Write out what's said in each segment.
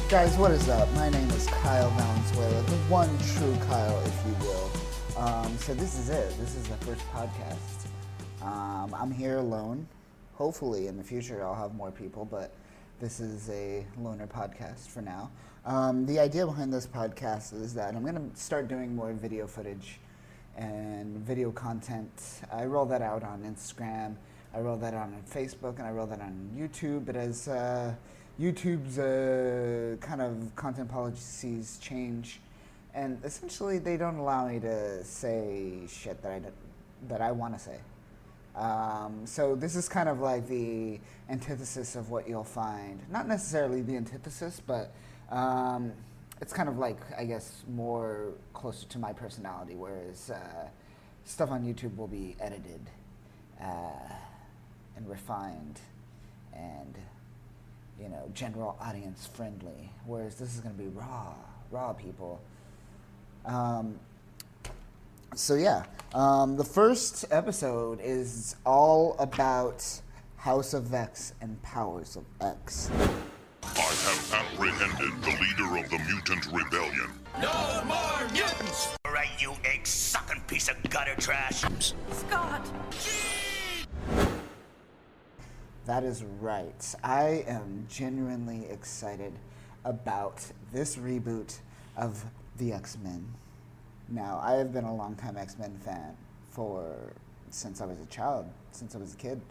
Guys, what is up? My name is Kyle Valenzuela, the one true Kyle, if you will. So this is it. This is the first podcast. I'm here alone. Hopefully in the future I'll have more people, but this is a loner podcast for now. The idea behind this podcast is that I'm going to start doing more video footage and video content. I roll that out on Instagram, I roll that out on Facebook, and I roll that on YouTube. But as YouTube's kind of content policies change, and essentially they don't allow me to say shit that I want to say. So this is kind of like the antithesis of what you'll find. Not necessarily the antithesis, but it's kind of like, I guess, more closer to my personality, whereas stuff on YouTube will be edited and refined and, you know, general audience friendly, whereas this is going to be raw people. So yeah, the first episode is all about House of X and Powers of X. I have apprehended the leader of the mutant rebellion. No more mutants! All right, you egg-sucking piece of gutter trash. Scott! That is right. I am genuinely excited about this reboot of the X-Men. Now, I have been a longtime X-Men fan since I was a child, since I was a kid.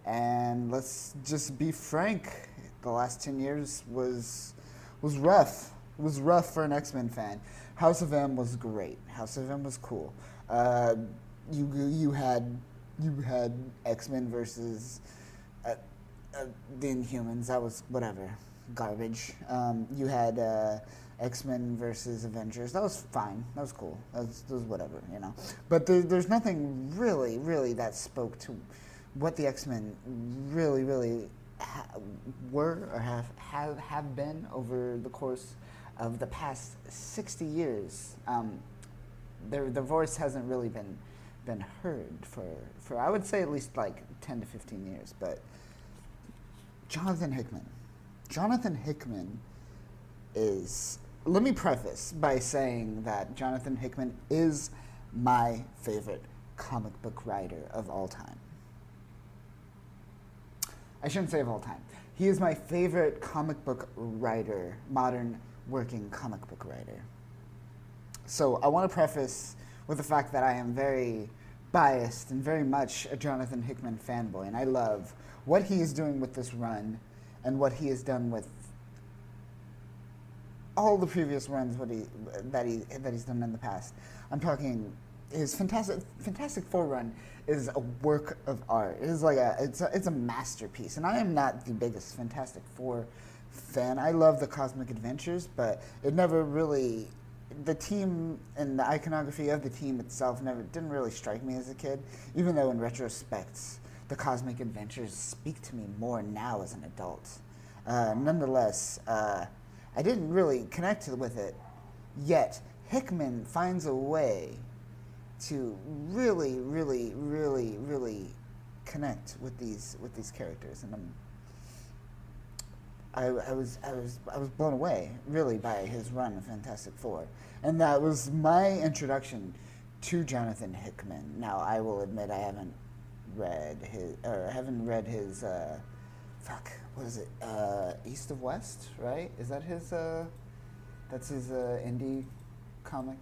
And let's just be frank, the last 10 years was rough. It was rough for an X-Men fan. House of M was great. House of M was cool. You had X-Men versus the Inhumans. That was whatever, garbage. You had X-Men versus Avengers. That was fine. That was cool. That was whatever, you know. But there's nothing really that spoke to what the X-Men really were or have been over the course of the past 60 years. Their voice hasn't really been heard for I would say at least like 10 to 15 years. But Jonathan Hickman is, let me preface by saying that Jonathan Hickman is my favorite comic book writer of all time. I shouldn't say of all time. He is my favorite comic book writer, modern working comic book writer. So I want to preface with the fact that I am very biased and very much a Jonathan Hickman fanboy, and I love what he is doing with this run and what he has done with all the previous runs that he's done in the past. I'm talking his Fantastic Four run is a work of art. It is like it's a masterpiece. And I am not the biggest Fantastic Four fan. I love the Cosmic Adventures, but it never really, the team and the iconography of the team itself didn't really strike me as a kid, even though in retrospect the Cosmic Adventures speak to me more now as an adult. Nonetheless, I didn't really connect with it, yet Hickman finds a way to really connect with these characters, and I was blown away really by his run of Fantastic Four, and that was my introduction to Jonathan Hickman. Now I will admit I haven't read his what is it? East of West, right? Is that his? That's his indie comic.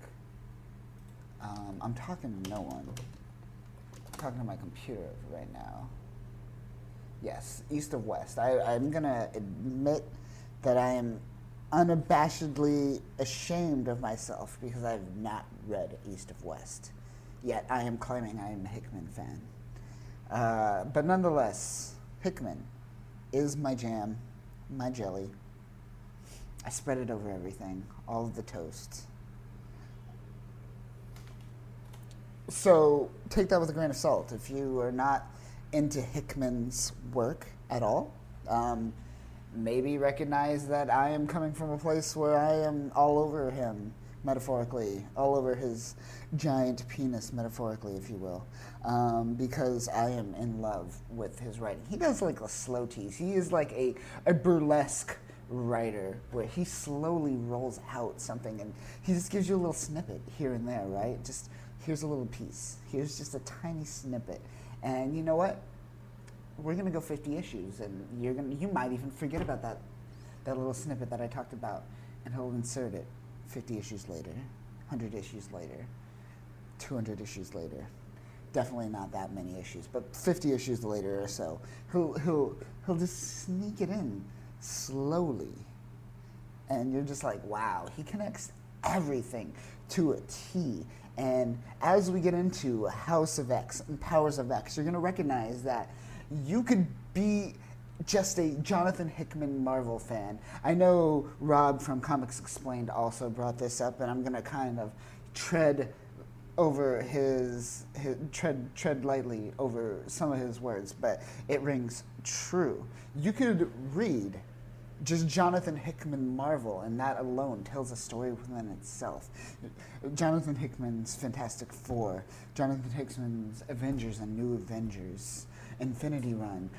I'm talking to no one. I'm talking to my computer right now. Yes, East of West. I'm gonna admit that I am unabashedly ashamed of myself because I've not read East of West. Yet I am claiming I am a Hickman fan. But nonetheless, Hickman is my jam, my jelly. I spread it over everything, all of the toast. So take that with a grain of salt. If you are not into Hickman's work at all, maybe recognize that I am coming from a place where I am all over him, metaphorically, all over his giant penis, metaphorically, if you will, because I am in love with his writing. He does like a slow tease. He is like a burlesque writer where he slowly rolls out something and he just gives you a little snippet here and there, right? Just here's a little piece. Here's just a tiny snippet. And you know what? We're gonna go 50 issues, and you might even forget about that little snippet that I talked about, and he'll insert it 50 issues later, 100 issues later, 200 issues later. Definitely not that many issues, but 50 issues later or so, he'll just sneak it in slowly, and you're just like, wow, he connects everything to a T. And as we get into House of X and Powers of X, you're gonna recognize that you could be just a Jonathan Hickman Marvel fan. I know Rob from Comics Explained also brought this up, and I'm gonna kind of tread over his tread lightly over some of his words, but it rings true. You could read just Jonathan Hickman Marvel, and that alone tells a story within itself. Jonathan Hickman's Fantastic Four, Jonathan Hickman's Avengers and New Avengers, Infinity Run.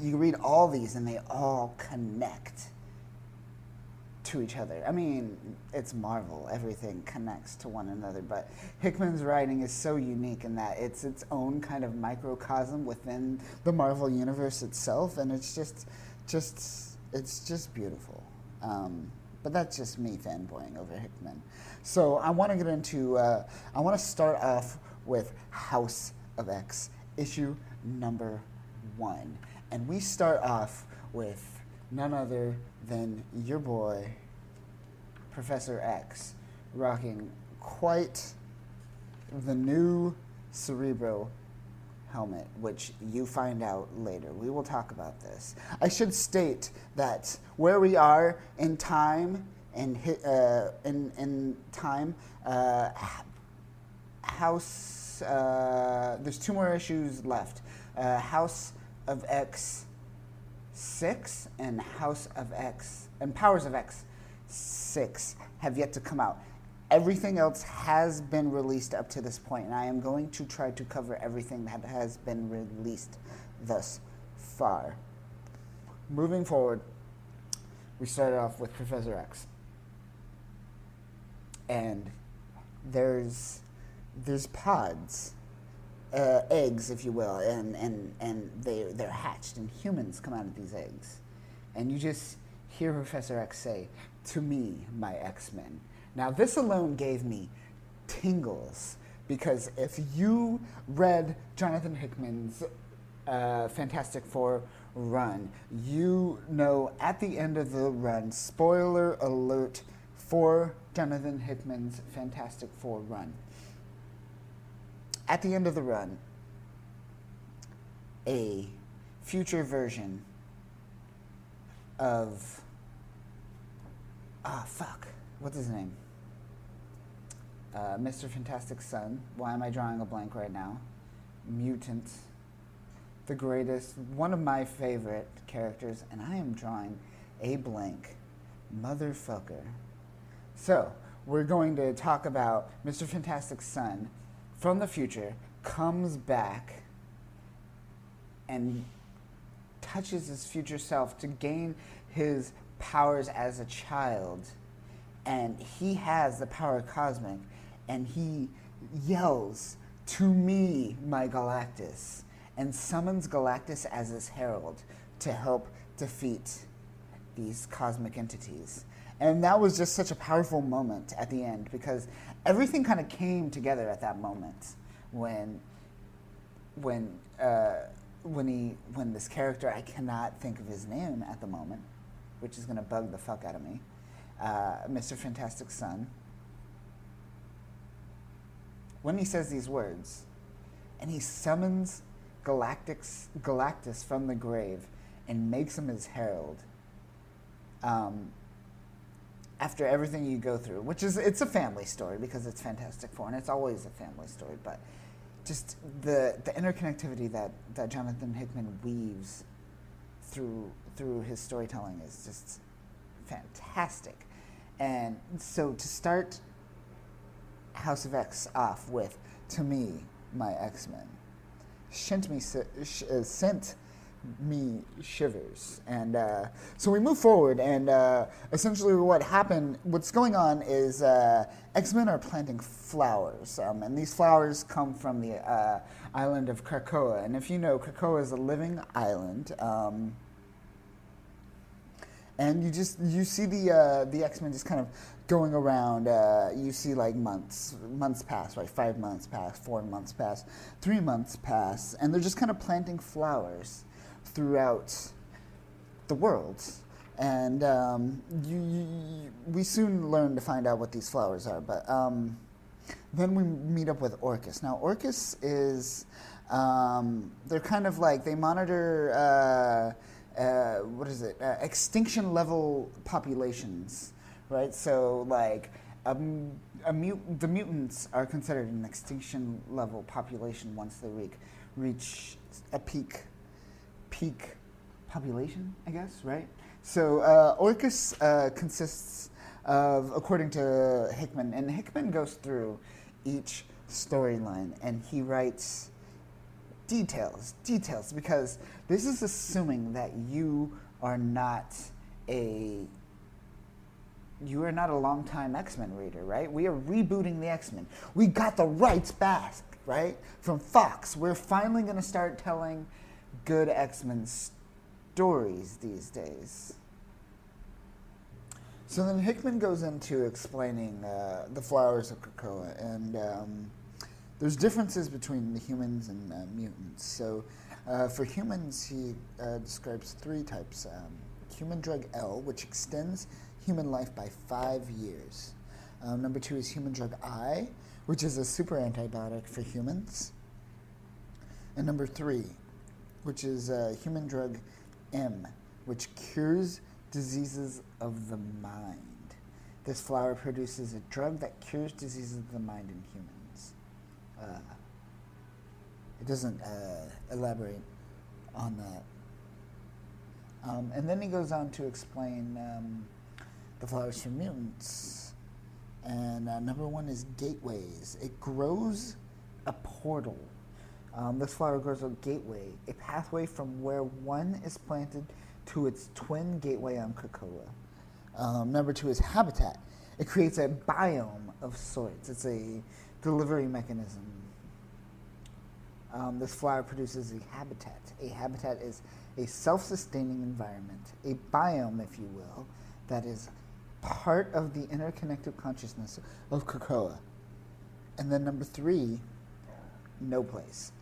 You read all these and they all connect to each other. I mean, it's Marvel. Everything connects to one another, but Hickman's writing is so unique in that it's its own kind of microcosm within the Marvel universe itself, and it's just beautiful. But that's just me fanboying over Hickman. So I want to get into, I want to start off with House of X, issue number 1. And we start off with none other than your boy, Professor X, rocking quite the new Cerebro helmet, which you find out later. We will talk about this. I should state that where we are in time, in time, House, there's 2 more issues left. House of X 6 and House of X and Powers of X 6 have yet to come out. Everything else has been released up to this point, and I am going to try to cover everything that has been released thus far. Moving forward, we started off with Professor X, and there's pods, eggs, if you will, and they're hatched, and humans come out of these eggs, and you just hear Professor X say, "To me, my X-Men." Now, this alone gave me tingles, because if you read Jonathan Hickman's Fantastic Four run, you know at the end of the run, spoiler alert for Jonathan Hickman's Fantastic Four run, at the end of the run, a future version of, what's his name? Mr. Fantastic's son. Why am I drawing a blank right now? Mutant. The greatest, one of my favorite characters, and I am drawing a blank. Motherfucker. So, we're going to talk about Mr. Fantastic's son from the future, comes back and touches his future self to gain his powers as a child. And he has the power cosmic, and he yells, "To me, my Galactus," and summons Galactus as his herald to help defeat these cosmic entities. And that was just such a powerful moment at the end, because everything kind of came together at that moment when this character, I cannot think of his name at the moment, which is going to bug the fuck out of me, Mr. Fantastic's son, when he says these words, and he summons Galactus from the grave and makes him his herald, after everything you go through, which is, it's a family story because it's Fantastic Four, and it's always a family story, but just the interconnectivity that Jonathan Hickman weaves through his storytelling is just fantastic. And so to start House of X off with, "To me, my X-Men," sent me shivers. And so we move forward, and essentially what's going on is X-Men are planting flowers, and these flowers come from the island of Krakoa. And if you know, Krakoa is a living island. And you see the X-Men just kind of going around. You see like months pass, right? 5 months pass, 4 months pass, 3 months pass, and they're just kind of planting flowers throughout the world. And we soon learn to find out what these flowers are. But then we meet up with Orcus. Now Orcus is they're kind of like they monitor. Extinction level populations, right? So like the mutants are considered an extinction level population once they reach a peak population, I guess, right? So Orcus consists of, according to Hickman, and Hickman goes through each storyline and he writes details, because this is assuming that you are not a longtime X-Men reader, right? We are rebooting the X-Men. We got the rights back, right? From Fox. We're finally going to start telling good X-Men stories these days. So then Hickman goes into explaining the flowers of Krakoa, and there's differences between the humans and mutants. So for humans, he describes 3 types. Human drug L, which extends human life by 5 years. Number 2 is human drug I, which is a super antibiotic for humans. And number 3, which is human drug M, which cures diseases of the mind. This flower produces a drug that cures diseases of the mind in humans. It doesn't elaborate on that. And then he goes on to explain the flowers for mutants. And number 1 is gateways. It grows a portal. This flower grows a gateway, a pathway from where one is planted to its twin gateway on Krakoa. Number 2 is habitat. It creates a biome of sorts. It's a delivery mechanism. This flower produces a habitat. A habitat is a self-sustaining environment, a biome, if you will, that is part of the interconnected consciousness of Krakoa. And then number 3, no place.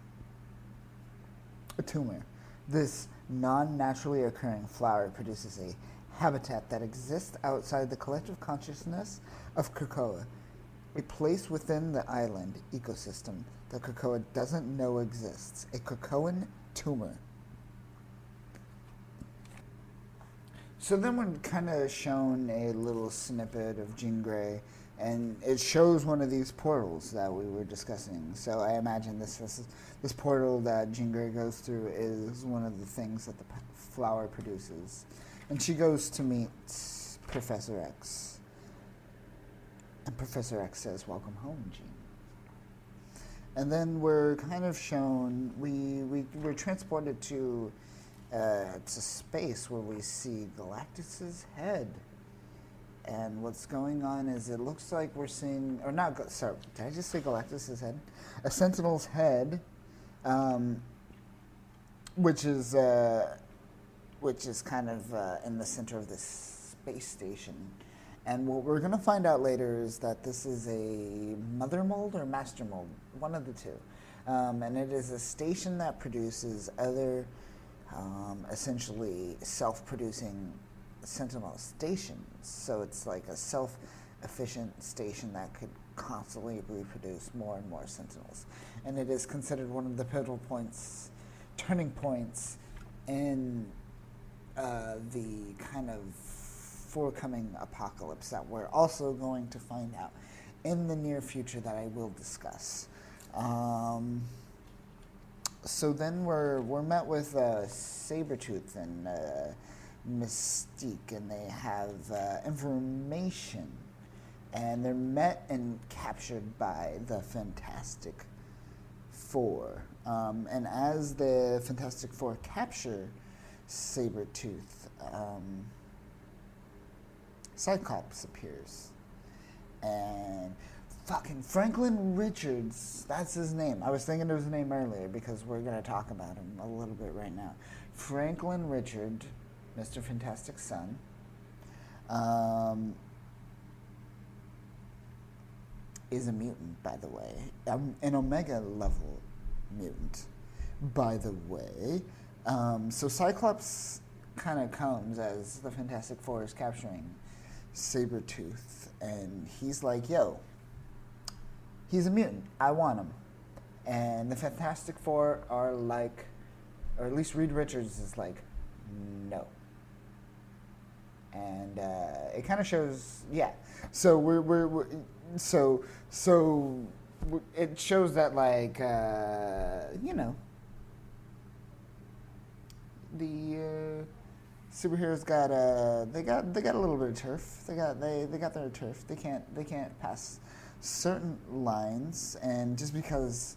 A tumor. This non-naturally occurring flower produces a habitat that exists outside the collective consciousness of Krakoa, a place within the island ecosystem that Krakoa doesn't know exists, a Krakoan tumor. So then we're kind of shown a little snippet of Jean Grey, and it shows one of these portals that we were discussing. So I imagine this portal that Jean Grey goes through is one of the things that the flower produces. And she goes to meet Professor X. And Professor X says, "Welcome home, Jean." And then we're kind of shown, we're transported to space where we see Galactus's head. And what's going on is it looks like we're seeing, or not, sorry, did I just say Galactus's head? A Sentinel's head, which is kind of in the center of this space station. And what we're going to find out later is that this is a mother mold or master mold, one of the two. And it is a station that produces other essentially self-producing Sentinel stations. So it's like a self-efficient station that could constantly reproduce more and more Sentinels. And it is considered one of the pivotal points, turning points in the kind of forthcoming apocalypse that we're also going to find out in the near future that I will discuss. So then we're met with Sabretooth and Mystique, and they have information, and they're met and captured by the Fantastic Four. And as the Fantastic Four capture Sabretooth, Cyclops appears. And fucking Franklin Richards, that's his name. I was thinking of his name earlier because we're going to talk about him a little bit right now. Franklin Richard, Mr. Fantastic's son, is a mutant, by the way. An Omega level mutant, by the way. So Cyclops kind of comes as the Fantastic Four is capturing Sabretooth, and he's like, yo, he's a mutant. I want him. And the Fantastic Four are like, or at least Reed Richards is like, no. And it kind of shows, yeah. So it shows that, like, you know, the superheroes got they got a little bit of turf. They got their turf. They can't pass certain lines, and just because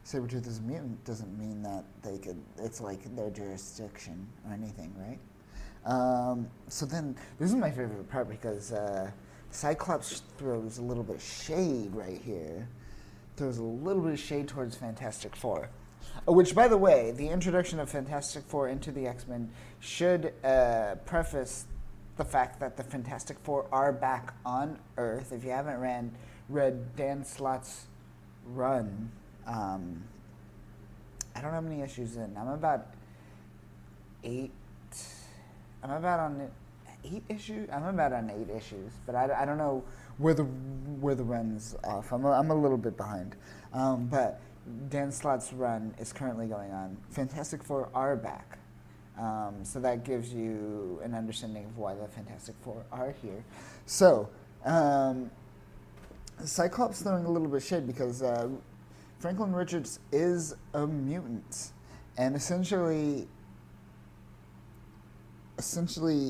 Sabretooth is a mutant doesn't mean that they could. It's like their jurisdiction or anything, right? So then this is my favorite part because Cyclops throws a little bit of shade right here. Throws a little bit of shade towards Fantastic Four. Which, by the way, the introduction of Fantastic Four into the X-Men should preface the fact that the Fantastic Four are back on Earth. If you haven't read Dan Slott's run, I don't know how many issues in. I'm about 8. I'm about on 8 issues. I'm about on 8 issues, but I don't know where the run's off. I'm a little bit behind, but Dan Slott's run is currently going on. Fantastic Four are back, so that gives you an understanding of why the Fantastic Four are here. So Cyclops throwing a little bit of shade because Franklin Richards is a mutant, and essentially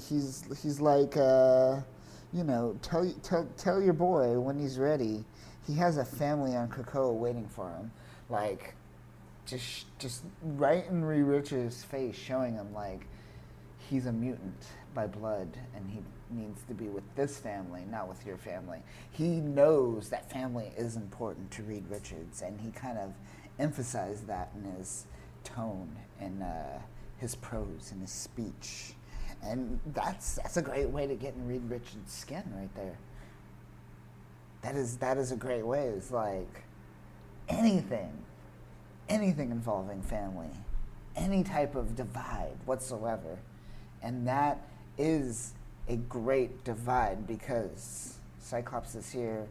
he's like, you know, tell your boy when he's ready. He has a family on Krakoa waiting for him. Like, just right in Reed Richards' face, showing him like he's a mutant by blood, and he needs to be with this family, not with your family. He knows that family is important to Reed Richards, and he kind of emphasized that in his tone and his prose and his speech. And that's a great way to get in Reed Richards' skin right there. That is a great way. It's like anything involving family, any type of divide whatsoever. And that is a great divide because Cyclops is here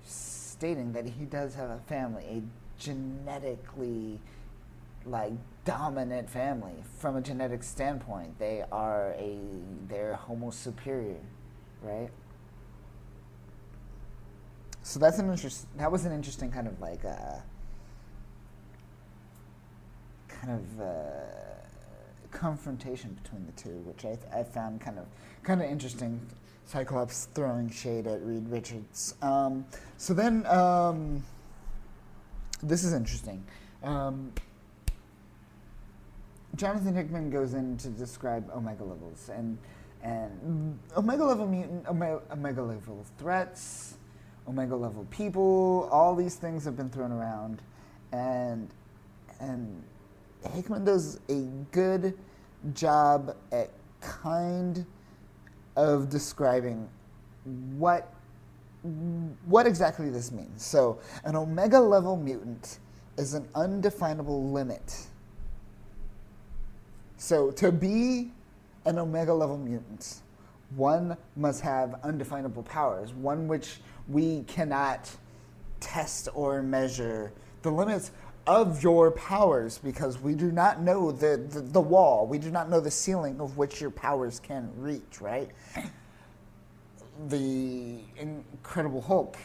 stating that he does have a family, a genetically like dominant family from a genetic standpoint. They're Homo superior, right? So that was an interesting kind of like confrontation between the two, which I found kind of interesting. Cyclops throwing shade at Reed Richards. So then this is interesting. Jonathan Hickman goes in to describe Omega levels and Omega level mutant, Omega level threats, Omega level people. All these things have been thrown around, and Hickman does a good job at kind of describing what exactly this means. So an Omega level mutant is an undefinable limit. So to be an Omega level mutant, one must have undefinable powers, one which we cannot test or measure the limits of your powers because we do not know the wall. We do not know the ceiling of which your powers can reach, right? The Incredible Hulk,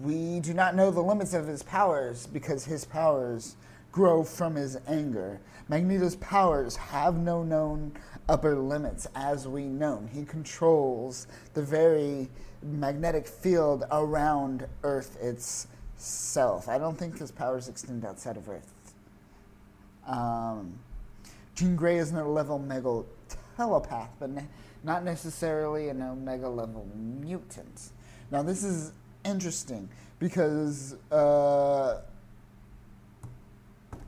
we do not know the limits of his powers because his powers grow from his anger. Magneto's powers have no known upper limits, as we know. He controls the very magnetic field around Earth, its self. I don't think his powers extend outside of Earth. Jean Grey is an level mega telepath, but not necessarily an omega level mutant. Now this is interesting because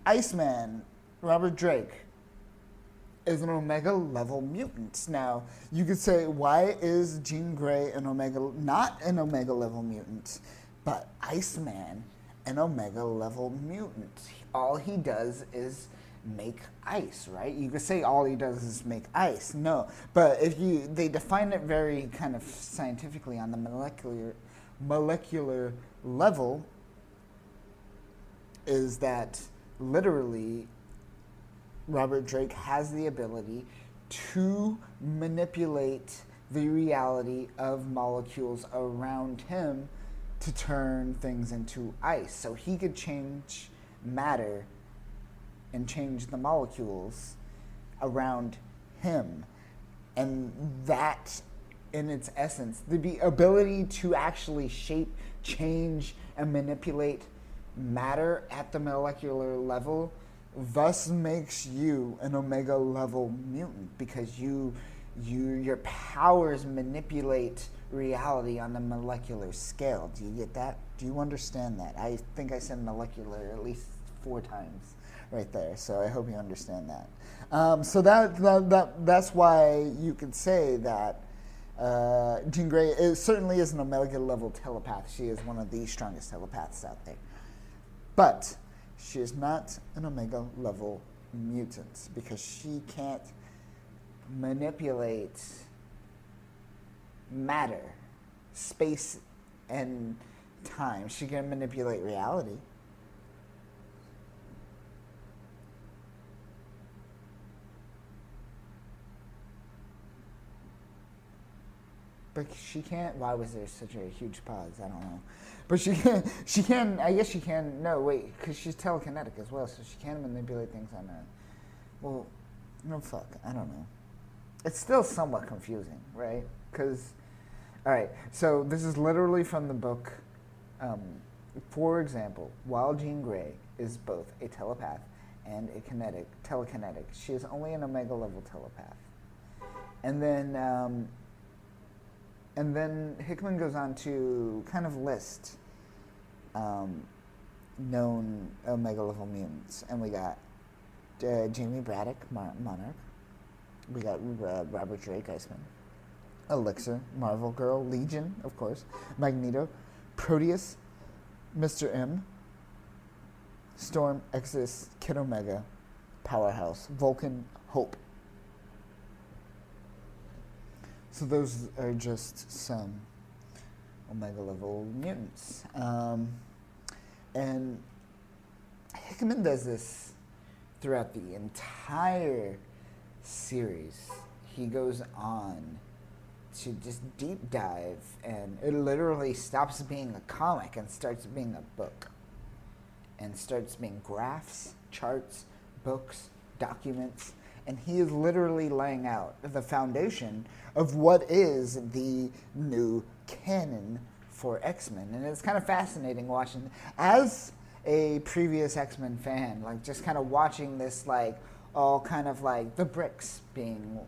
Iceman, Robert Drake, is an omega level mutant. Now you could say, why is Jean Grey not an omega level mutant, but Iceman an omega level mutant? All he does is make ice, right? You could say all he does is make ice. No, but they define it very kind of scientifically on the molecular level, is that literally Robert Drake has the ability to manipulate the reality of molecules around him to turn things into ice. So he could change matter and change the molecules around him. And that, in its essence, the ability to actually shape, change, and manipulate matter at the molecular level thus makes you an omega level mutant, because your powers manipulate reality on the molecular scale. Do you get that? Do you understand that? I think I said molecular at least 4 times right there, so I hope you understand that. So that's why you could say that Jean Grey certainly is an omega level telepath. She is one of the strongest telepaths out there. But she is not an omega level mutant, because she can't manipulate matter, space, and time. She can manipulate reality. But she can't. Why was there such a huge pause? I don't know. But she can, I guess she can, no, wait, because she's telekinetic as well, so she can manipulate things on a, well, no, fuck, I don't know. It's still somewhat confusing, right? Because, all right, so this is literally from the book. For example, while Jean Grey is both a telepath and a telekinetic, she is only an omega level telepath. And then Hickman goes on to kind of list known omega level mutants, and we got Jamie Braddock, Monarch. We got Robert Drake, Iceman. Elixir, Marvel Girl, Legion, of course. Magneto, Proteus, Mr. M, Storm, Exodus, Kid Omega, Powerhouse, Vulcan, Hope. So those are just some omega level mutants. And Hickman does this throughout the entire series. He goes on to just deep dive, and it literally stops being a comic and starts being a book, and starts being graphs, charts, books, documents, and he is literally laying out the foundation of what is the new canon for X-Men. And it's kind of fascinating watching, as a previous X-Men fan, like just kind of watching this, like all kind of like the bricks being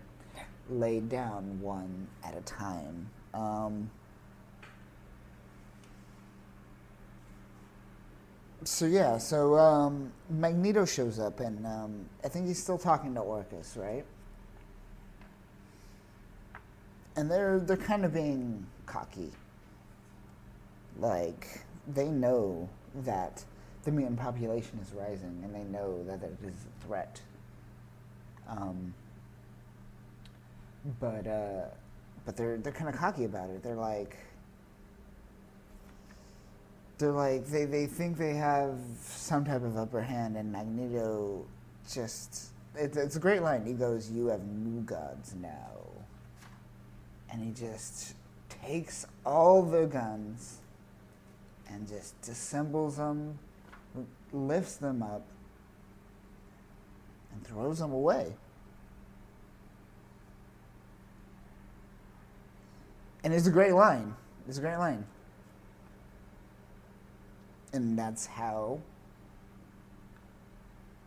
laid down one at a time. So Magneto shows up, and I think he's still talking to Orcus, right? And they're kind of being cocky. Like, they know that the mutant population is rising, and they know that it is a threat. But they're kind of cocky about it. They think they have some type of upper hand, and Magneto just, it's a great line. He goes, "You have new gods now." And he just takes all the guns and just disassembles them, lifts them up, and throws them away. And it's a great line. It's a great line. And that's how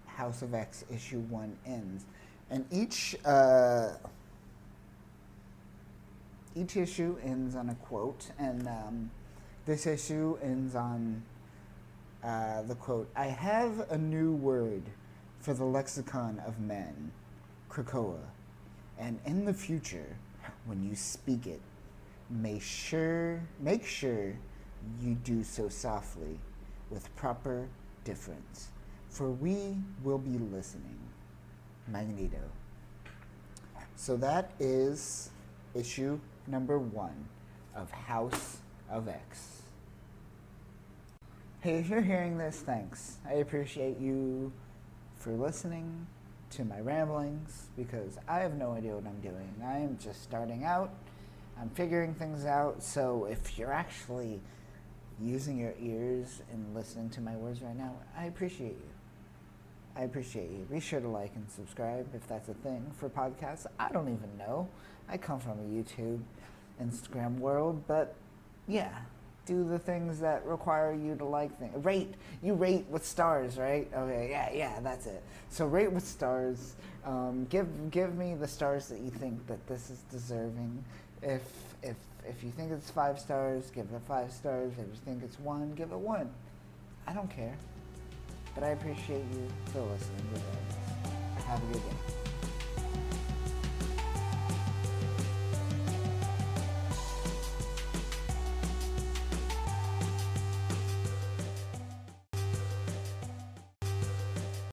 House of X issue 1 ends. And each issue ends on a quote, and this issue ends on the quote, "I have a new word for the lexicon of men, Krakoa, and in the future, when you speak it, make sure you do so softly, with proper difference, for we will be listening. Magneto." So that is issue number 1 of House of X. Hey, if you're hearing this, thanks. I appreciate you for listening to my ramblings, because I have no idea what I'm doing. I am just starting out. I'm figuring things out. So if you're actually using your ears and listening to my words right now, I appreciate you. I appreciate you. Be sure to like and subscribe if that's a thing for podcasts. I don't even know. I come from a YouTube, Instagram world, but yeah, do the things that require you to like things. Rate. You rate with stars, right? Okay, yeah, that's it. So rate with stars. Give me the stars that you think that this is deserving. If you think it's 5 stars, give it 5 stars. If you think it's 1, give it 1. I don't care. But I appreciate you for listening. Have a good day.